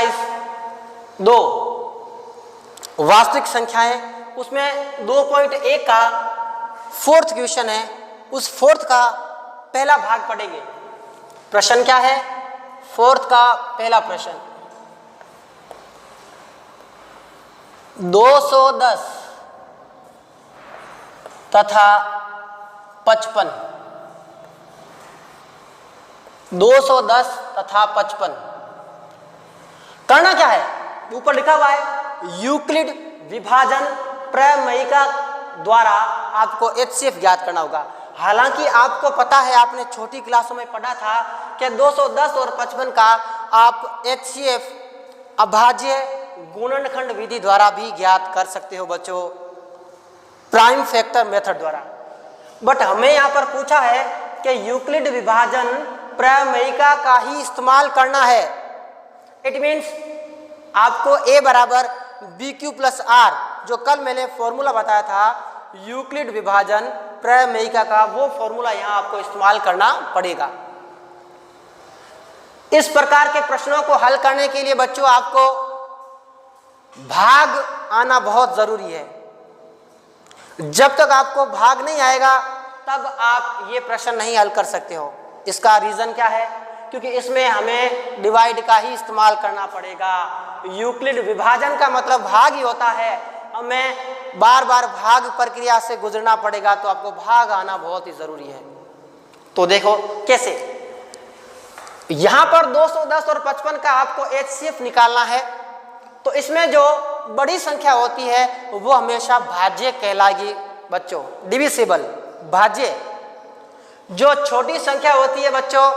Exercise 2 वास्तविक संख्याएं, उसमें 2.1 का 4th क्वेश्चन है, उस 4th का पहला भाग पढ़ेंगे। प्रश्न क्या है? 4th का पहला प्रश्न, 210 तथा 55, 210 तथा 55 करना क्या है? ऊपर लिखा हुआ है यूक्लिड विभाजन प्रमेयिका द्वारा आपको HCF ज्ञात करना होगा। हालांकि आपको पता है, आपने छोटी क्लासों में पढ़ा था कि 210 और 55 का आप HCF अभाज्य गुणनखंड विधि द्वारा भी ज्ञात कर सकते हो बच्चों, प्राइम फैक्टर मेथड द्वारा। बट हमें यहाँ पर पूछा है कि यूक्लिड विभाजन प्रमेयिका का ही इस्तेमाल करना है। इट मीन्स आपको A बराबर BQ प्लस R, जो कल मैंने फॉर्मूला बताया था यूक्लिड विभाजन प्रमेयिका का, वो फॉर्मूला यहाँ आपको इस्तेमाल करना पड़ेगा। इस प्रकार के प्रश्नों को हल करने के लिए बच्चों आपको भाग आना बहुत जरूरी है। जब तक आपको भाग नहीं आएगा तब आप ये प्रश्न नहीं हल कर सकते हो। इसका रीजन क्या है? क्योंकि इसमें हमें डिवाइड का ही इस्तेमाल करना पड़ेगा। यूक्लिड विभाजन का मतलब भाग ही होता है, हमें बार बार भाग प्रक्रिया से गुजरना पड़ेगा, तो आपको भाग आना बहुत ही जरूरी है। तो देखो कैसे, यहां पर 210 और 55 का आपको HCF निकालना है, तो इसमें जो बड़ी संख्या होती है वो हमेशा भाज्य कहलाएगी बच्चों, डिविजिबल भाज्य। जो छोटी संख्या होती है बच्चों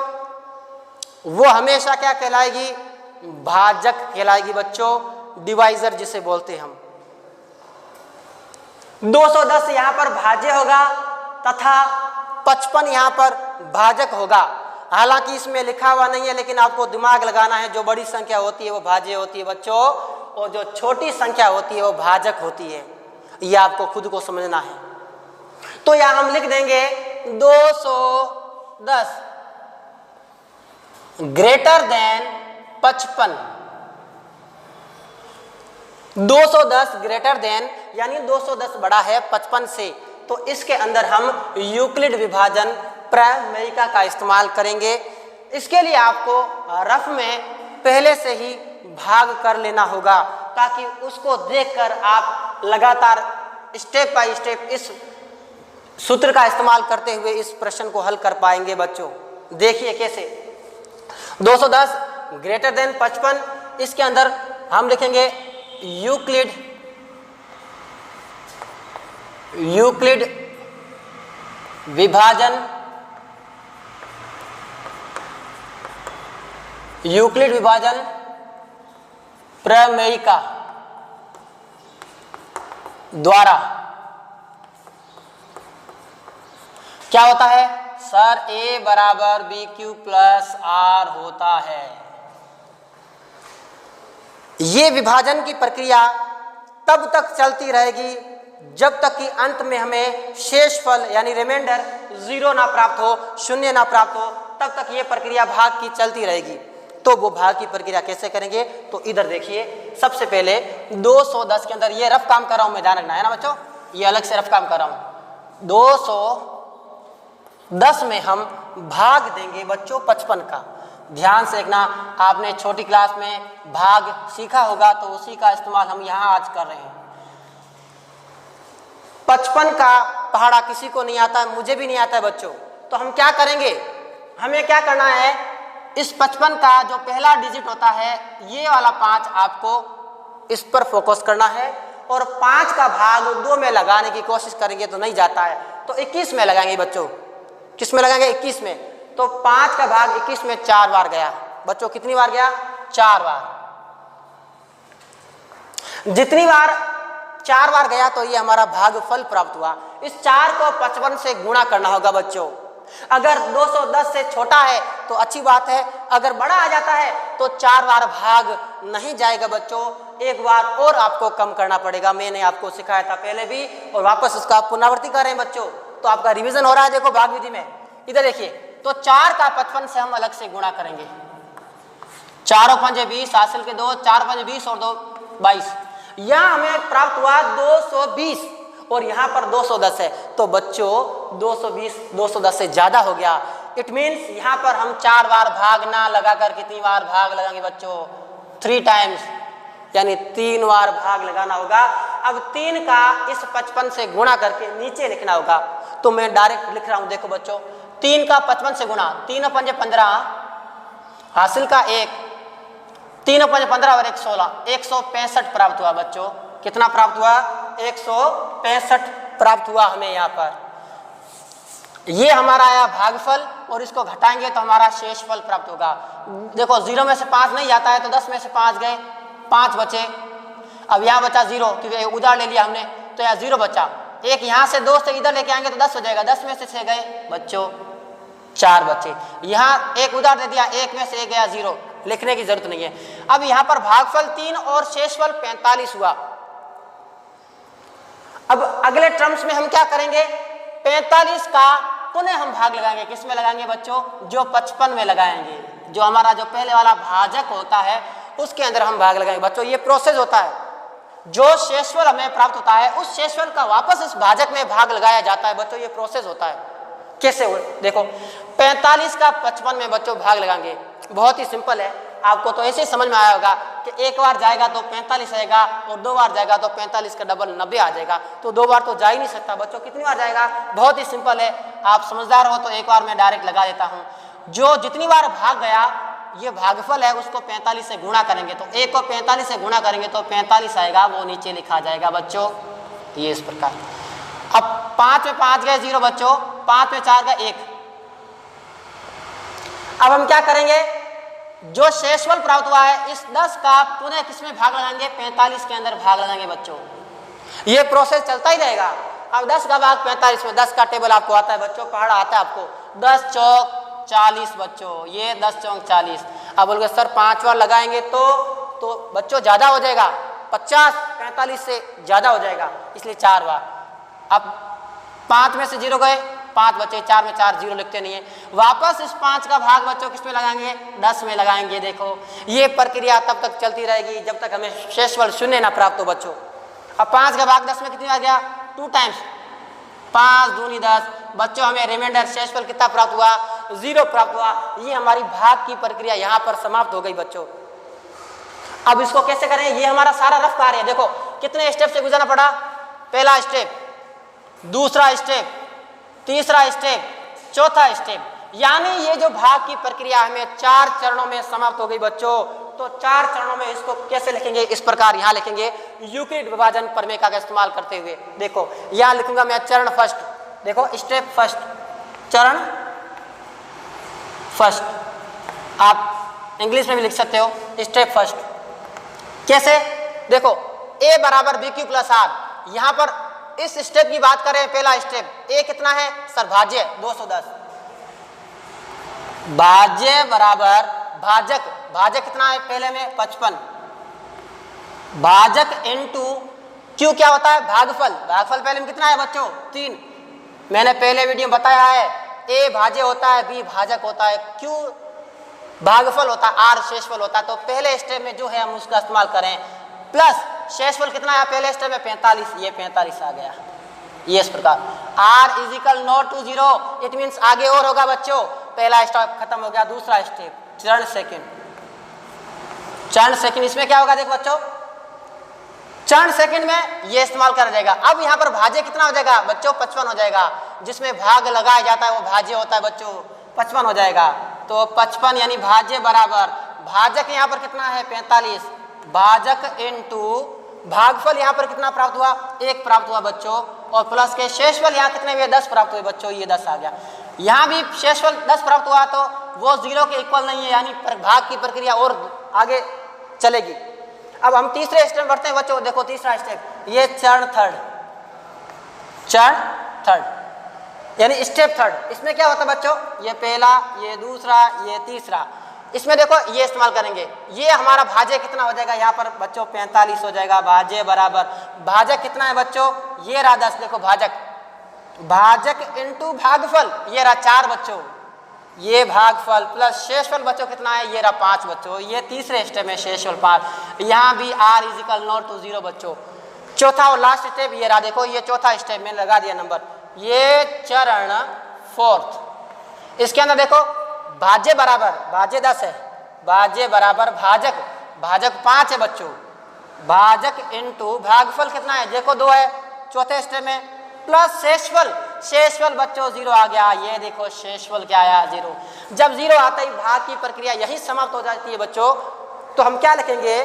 वो हमेशा क्या कहलाएगी? भाजक कहलाएगी बच्चों, डिवाइजर जिसे बोलते हैं हम। 210 यहां पर भाज्य होगा तथा 55 यहां पर भाजक होगा। हालांकि इसमें लिखा हुआ नहीं है, लेकिन आपको दिमाग लगाना है। जो बड़ी संख्या होती है वो भाज्य होती है बच्चों, और जो छोटी संख्या होती है वो भाजक होती है। यह आपको खुद को समझना है। तो यहां हम लिख देंगे 210 ग्रेटर देन 55, 210 ग्रेटर देन यानी 210 बड़ा है 55 से, तो इसके अंदर हम यूक्लिड विभाजन प्रमेयिका का इस्तेमाल करेंगे। इसके लिए आपको रफ में पहले से ही भाग कर लेना होगा, ताकि उसको देखकर आप लगातार स्टेप बाय स्टेप इस सूत्र का इस्तेमाल करते हुए इस प्रश्न को हल कर पाएंगे बच्चों। देखिए कैसे, 210 ग्रेटर देन 55, इसके अंदर हम लिखेंगे यूक्लिड विभाजन प्रमेयिका द्वारा क्या होता है सर? A बराबर BQ प्लस R होता है। ये विभाजन की प्रक्रिया तब तक चलती रहेगी जब तक कि अंत में हमें शेषफल यानी रिमाइंडर 0 ना प्राप्त हो, 0 ना प्राप्त हो, तब तक ये प्रक्रिया भाग की चलती रहेगी। तो वो भाग की प्रक्रिया कैसे करेंगे? तो इधर देखिए, सबसे पहले 210 के अंदर ये रफ काम कर रहा हूं मैं, ध्यान रखना है ना बच्चों, ये अलग से रफ काम कर रहा हूं। 210 में हम भाग देंगे बच्चों 55 का। ध्यान से देखना, आपने छोटी क्लास में भाग सीखा होगा, तो उसी का इस्तेमाल हम यहाँ आज कर रहे हैं। 55 का पहाड़ा किसी को नहीं आता है, मुझे भी नहीं आता है बच्चों। तो हम क्या करेंगे? हमें क्या करना है, इस 55 का जो पहला डिजिट होता है ये वाला 5 आपको इस पर फोकस करना है, और 5 का भाग 2 में लगाने की कोशिश करेंगे तो नहीं जाता है, तो 21 में लगाएंगे बच्चों। किस में लगाएंगे? 21 में। तो 5 का भाग 21 में 4 बार गया बच्चों। कितनी बार गया? 4 बार। जितनी बार 4 बार गया तो ये हमारा भागफल प्राप्त हुआ। इस 4 को 55 से गुणा करना होगा बच्चों। अगर 210 से छोटा है तो अच्छी बात है, अगर बड़ा आ जाता है तो 4 बार भाग नहीं जाएगा बच्चों, एक बार और आपको कम करना पड़ेगा। मैंने आपको सिखाया था पहले भी, और वापस उसका पुनरावृत्ति कर रहे हैं बच्चों, तो आपका रिवीजन हो रहा है। देखो भाग विधि में, इधर देखिए, तो 4 का 55 से हम अलग से गुणा करेंगे। चारों पंजे 20, हासिल के 2, 4 पंजे 20 और 2 22। यहाँ हमें प्राप्त हुआ 220 और यहाँ पर 210 है, तो बच्चों 220 210 से ज्यादा हो गया। इट मीन्स यहाँ पर हम 4 बार भाग ना लगाकर कितनी बार भाग लगाएंगे बच्चों? 3 टाइम्स, यानी 3 बार भाग लगाना होगा। अब 3 का इस 55 से गुणा करके नीचे लिखना होगा, तो मैं डायरेक्ट लिख रहा हूं। देखो बच्चों, 3 का 55 से गुणा, 3 पंजे 15, हासिल का 1, 3 पंजे 15 और 1 16, 165 प्राप्त हुआ बच्चों। कितना प्राप्त हुआ? 165 प्राप्त हुआ हमें यहाँ पर। ये हमारा आया भागफल और इसको घटाएंगे तो हमारा शेषफल प्राप्त होगा। देखो 0 में से 5 नहीं आता है, तो 10 में से 5 गए, 5 बचे। अब यहाँ बचा 0, क्योंकि उधार ले लिया हमने, तो यहाँ 0 बचा। एक यहाँ से 2 से इधर लेके आएंगे तो 10 हो जाएगा, 10 में से 6 गए बच्चों, 4 बचे। यहाँ एक उधार दे दिया, 1 में से 1 गया, 0, लिखने की जरूरत नहीं है। अब यहाँ पर भागफल 3 और शेषफल 45 हुआ। अब अगले टर्म्स में हम क्या करेंगे? 45 का पुनः हम भाग लगाएंगे। किस में लगाएंगे बच्चों? जो 55 में लगाएंगे, जो हमारा जो पहले वाला भाजक होता है उसके अंदर हम भाग लगाएंगे बच्चों। ये प्रोसेस होता है। जो शेषफल हमें प्राप्त होता है उस शेषफल का वापस इस भाजक में भाग लगाया जाता है बच्चों। ये प्रोसेस होता है। कैसे हो? देखो 45 का 55 में बच्चों भाग लगाएंगे, बहुत ही सिंपल है। आपको तो ऐसे ही समझ में आया होगा कि एक बार जाएगा तो 45 आएगा और 2 बार जाएगा तो 45 का डबल 90 आ जाएगा। तो 2 बार तो जा ही नहीं सकता बच्चों। कितनी बार जाएगा? बहुत ही सिंपल है। आप समझदार हो तो एक बार मैं डायरेक्ट लगा देता हूँ। जो जितनी बार भाग गया, ये भागफल है, उसको 45 से गुणा करेंगे, तो 1 को 45 से गुणा करेंगे तो 45 आएगा, वो नीचे लिखा जाएगा बच्चों। ये इस प्रकार। अब 5 में 5 गए 0 बच्चों, 5 में 4 गए 1। अब हम क्या करेंगे? जो शेषफल प्राप्त हुआ है इस 10 का पुनः किसमें भाग लगाएंगे? 45 के अंदर भाग लगाएंगे बच्चों। ये प्रोसेस चलता ही रहेगा। अब 10 का भाग 45 में, 10 का टेबल आपको आता है बच्चों, पढ़ा आता है आपको। 10 चौक 40 बच्चों, ये 10 चौक 40। अब बोलोगे सर 5 बार लगाएंगे तो बच्चों ज्यादा हो जाएगा, 50 45 से ज्यादा हो जाएगा, इसलिए 4 बार। अब 5 में से 0 गए, 5 बचे, 4 में 4, 0 लिखते नहीं है। वापस इस 5 का भाग बच्चों किस में लगाएंगे? 10 में लगाएंगे। देखो ये प्रक्रिया तब तक चलती रहेगी जब तक हमें शेषफल 0 ना प्राप्त हो बच्चों। अब 5 का भाग 10 में कितनी आ गया? 2 टाइम्स, 5 दूनी 10 बच्चों। हमें रिमाइंडर शेषफल कितना प्राप्त हुआ? 0 प्राप्त हुआ। ये हमारी भाग की प्रक्रिया यहाँ पर समाप्त हो गई बच्चों। अब इसको कैसे करें? ये हमारा सारा रफ कार्य है। देखो कितने स्टेप से गुजरना पड़ा? पहला स्टेप, दूसरा स्टेप, तीसरा स्टेप, चौथा स्टेप, यानी ये जो भाग की प्रक्रिया हमें 4 चरणों में समाप्त हो गई बच्चों। तो 4 चरणों में इसको कैसे लिखेंगे? इस प्रकार यहाँ लिखेंगे, यूक्लिड विभाजन प्रमेय का इस्तेमाल करते हुए। देखो यहाँ लिखूंगा मैं चरण फर्स्ट। देखो स्टेप फर्स्ट, चरण फर्स्ट। आप इंग्लिश में भी लिख सकते हो स्टेप फर्स्ट। कैसे? देखो a बराबर बी क्यू प्लस आर। यहाँ पर इस स्टेप की बात करें, पहला स्टेप a कितना है सर? भाज्य 210। भाज्य बराबर भाजक, भाजक कितना है पहले में? 55। भाजक इनटू क्यू क्या होता है? भागफल। भागफल पहले में कितना है बच्चों? 3। मैंने पहले वीडियो में बताया है, a भाज्य होता है, b भाजक होता है, q भागफल होता है, r शेषफल होता है। तो पहले स्टेप में जो है हम उसका इस्तेमाल करें। प्लस शेषफल कितना है पहले स्टेप में? 45। ये 45 आ गया। ये इस प्रकार r is equal not to 0, it means आगे और होगा बच्चों। पहला स्टेप खत्म हो गया, दूसरा स्टेप चरण सेकंड। चरण सेकंड इसमें क्या होगा? देखो बच्चों चरण सेकंड में ये इस्तेमाल करा जाएगा। अब यहाँ पर भाज्य कितना हो जाएगा बच्चों? 55 हो जाएगा। जिसमें भाग लगाया जाता है वो भाज्य होता है बच्चों, 55 हो जाएगा। तो 55 यानी भाज्य बराबर भाजक यहाँ पर कितना है? 45। भाजक इनटू भागफल यहाँ पर कितना प्राप्त हुआ? 1 प्राप्त हुआ बच्चों। और प्लस के शेषफल यहाँ कितने हुए? 10 प्राप्त हुए बच्चों। ये 10 आ गया। यहाँ भी शेषफल 10 प्राप्त हुआ तो वो 0 के इक्वल नहीं है, यानी भाग की प्रक्रिया और आगे चलेगी। अब हम तीसरे स्टेप बढ़ते हैं बच्चों। देखो तीसरा स्टेप, ये चरण थर्ड, चरण थर्ड यानी स्टेप थर्ड। इसमें क्या होता है बच्चों? ये पहला, ये दूसरा, ये तीसरा। इसमें देखो ये इस्तेमाल करेंगे। ये हमारा भाज्य कितना हो जाएगा यहाँ पर बच्चों? 45 हो जाएगा। भाज्य बराबर भाजक कितना है बच्चों? ये रहा 10। देखो भाजक, भाजक इनटू भागफल, ये रहा 4 बच्चों। ये भागफल प्लस शेषफल बच्चों कितना है, ये रहा 5 बच्चों, ये तीसरे स्टेप में शेषफल 5, यहाँ भी r is equal not to 0 बच्चों। चौथा और लास्ट स्टेप ये रहा, देखो ये चौथा स्टेप में लगा दिया नंबर, ये चरण 4th। इसके अंदर देखो भाज्य बराबर, भाज्य 10 है, भाज्य बराबर भाजक, भाजक 5 है बच्चों, भाजक इंटू भागफल कितना है, देखो 2 है चौथे स्टेप में, प्लस शेषफल, शेषफल बच्चों 0 आ गया, ये देखो शेषफल क्या आया 0। जब 0 आता ही भाग की प्रक्रिया यही समाप्त हो जाती है बच्चों। तो हम क्या लिखेंगे,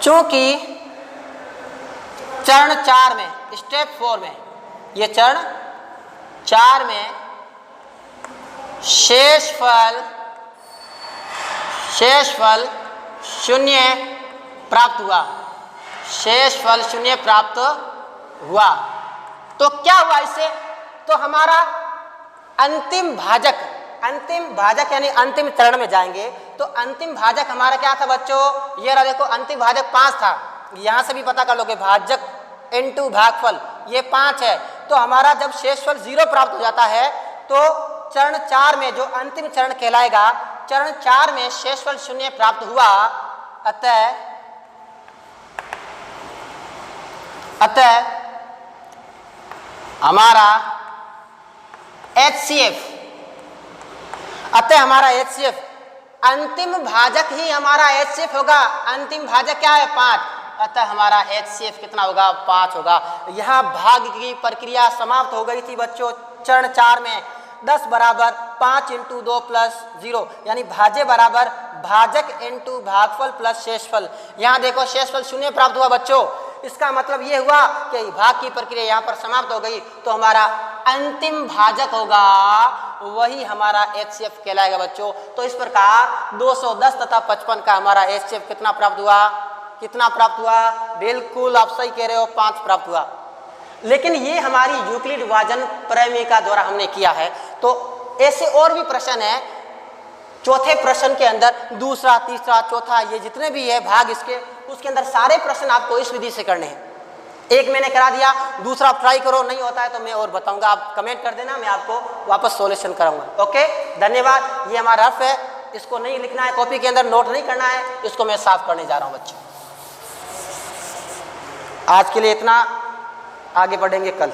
चूंकि चरण 4 में, स्टेप 4 में, ये चरण 4 में शेषफल 0 प्राप्त हुआ, शेषफल 0 प्राप्त हुआ, तो क्या हुआ इससे, तो हमारा अंतिम भाजक यानी अंतिम चरण में जाएंगे, तो अंतिम भाजक हमारा क्या था बच्चों, ये रहा देखो, अंतिम भाजक 5 था, यहां से भी पता कर लोगे, भाजक इंटू भागफल ये 5 है, तो हमारा जब शेषफल 0 प्राप्त हो जाता है तो चरण 4 में जो अंतिम चरण कहलाएगा, चरण 4 में शेषफल 0 प्राप्त हुआ, अतः हमारा HCF अंतिम भाजक ही हमारा HCF होगा। अंतिम भाजक क्या है 5, अतः हमारा HCF कितना होगा 5 होगा। यहाँ भाग की प्रक्रिया समाप्त हो गई थी बच्चों चरण 4 में। 10 बराबर 5 इंटू 2 प्लस 0 यानी भाज्य बराबर भाजक इंटू भागफल प्लस शेषफल। यहाँ देखो शेषफल 0 प्राप्त हुआ बच्चों, इसका मतलब ये हुआ कि भाग की प्रक्रिया यहाँ पर समाप्त हो गई, तो हमारा अंतिम भाजक होगा वही हमारा HCF कहलाएगा बच्चों। तो इस प्रकार 210 तथा 55 का हमारा HCF कितना प्राप्त हुआ, बिल्कुल आप सही कह रहे हो, 5 प्राप्त हुआ। लेकिन ये हमारी यूक्लिड विभाजन प्रमेय द्वारा हमने किया है। तो ऐसे और भी प्रश्न है, चौथे प्रश्न के अंदर दूसरा, तीसरा, चौथा, ये जितने भी है भाग इसके, उसके अंदर सारे प्रश्न आपको इस विधि से करने हैं। एक मैंने करा दिया, दूसरा ट्राई करो, नहीं होता है तो मैं और बताऊंगा, आप कमेंट कर देना, मैं आपको वापस सॉल्यूशन कराऊंगा। ओके, धन्यवाद। ये हमारा रफ है, इसको नहीं लिखना है कॉपी के अंदर, नोट नहीं करना है, इसको मैं साफ करने जा रहा हूँ बच्चों। आज के लिए इतना, आगे बढ़ेंगे कल।